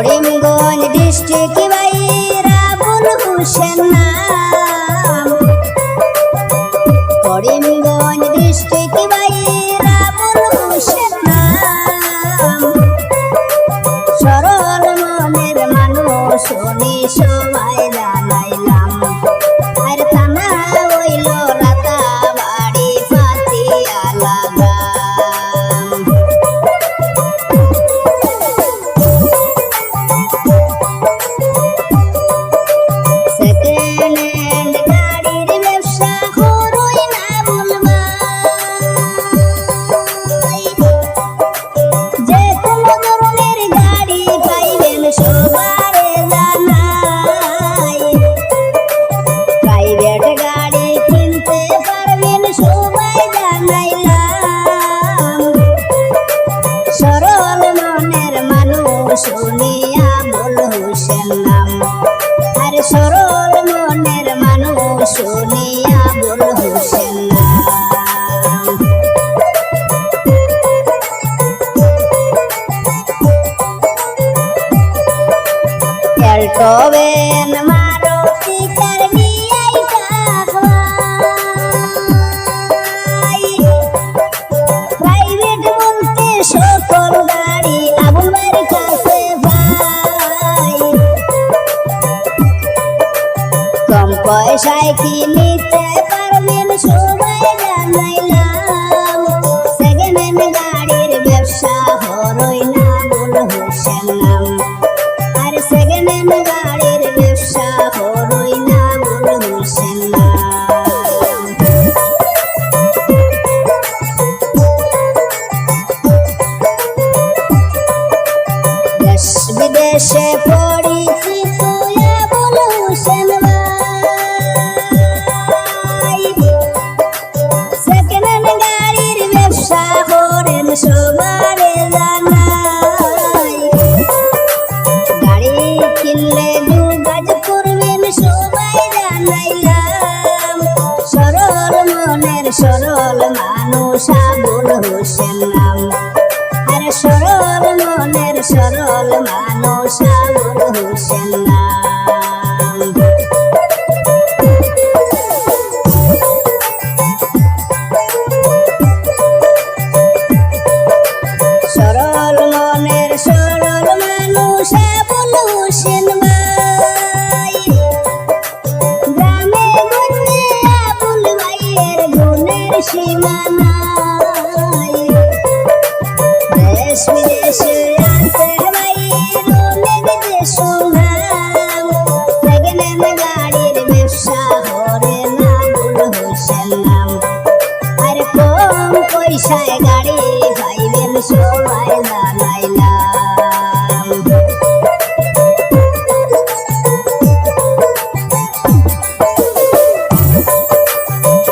Karimganj district বাইরা আবুল হোসেন নাম। Karimganj district বাইরা আবুল হোসেন নাম। সরল মনের মানুষ শুনি সবাই জানাইলাম। আর থানা হইল রাতাবাড়ি পাতিয়ালা গ্রাম। সেকেন্ড হ্যান্ড গাড়ির ব্যবসা করই না ভুলবাই। যে কোনো ধরনের গাড়ি পাইবেন সবারে জানাই। প্রাইভেট গাড়ি কিনতে পারবেন সবাই জানাইলাম। সরল মনের মানুষ শুনিয়া আবুল হোসেন নাম। আর সরল মনের মানুষ শুনিয়া আবুল হোসেন নাম। অ্যাল্টো ভ্যান মারুতি কার নিয়াই চাকরাই। প্রাইভেট বলতে সকল গাড়ি আবুল ভাইয়ের কাছে পাই। কম পয়সায় কি নিতে পারবেন সবাই জানাইলাম। সেকেন্ড হ্যান্ড গাড়ির ব্যবসা করই না আবুল হোসেন নাম। আর সেকেন্ড হ্যান্ড গাড়ির ব্যবসা করই না আবুল হোসেন নাম। দেশ বিদেশে পরিচিত আবুল হোসেন ভাই। সেকেন্ড হ্যান্ড গাড়ির ব্যবসা করেন সবারে জানাই। গাড়ি কিনলে যোগাযোগ করবেন সবাই জানাইলাম। সরল মনের সরল মানুষ আবুল হোসেন নাম। আর সরল মনের সরল মানুষ আবুল হোসেন নাম। সরল মনের সরল মানুষ আবুল হোসেন ভাই। গ্রামে গঞ্জে আবুল ভাইয়ের গুণের সীমা নাই। দেশ বিদেশে আছে ভাইয়ের অনেক দেশ নাম। সেকেন্ড হ্যান্ড গাড়ির ব্যবসা করেন আবুল হোসেন নাম। আর কম পয়সায় গাড়ি পাইবেন সবাই জানাইলাম।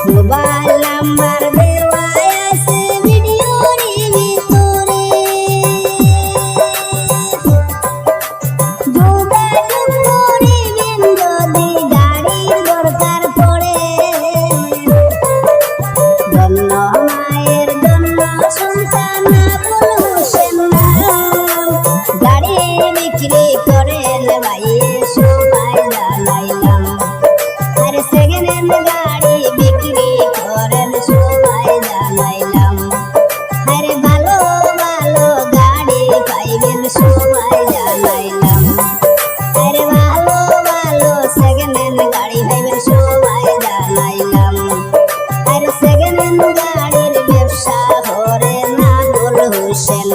মোবাইল নাম্বার দেওয়া আছে ভিডিওর ভিতরে। যোগাযোগ করিবেন যদি গাড়ির দরকার পড়ে। ধন্য মায়ের ধন্য সন্তান আবুল হোসেন নাম। গাড়ি বিক্রি করেন ভাইয়ে সবাই জানাইলাম। আর সেকেন্ড হ্যান্ড গাড়ি বিক্রি করেন সবাই জানাইলাম। আর ভালো ভালো গাড়ি পাইবেন সবাই জানাইলাম। আর ভালো ভালো সেকেন্ড হ্যান্ড গাড়ি পাইবেন সবাই জানাইলাম। আর সেকেন্ড হ্যান্ড গাড়ির ব্যবসা করেন আবুল হোসেন।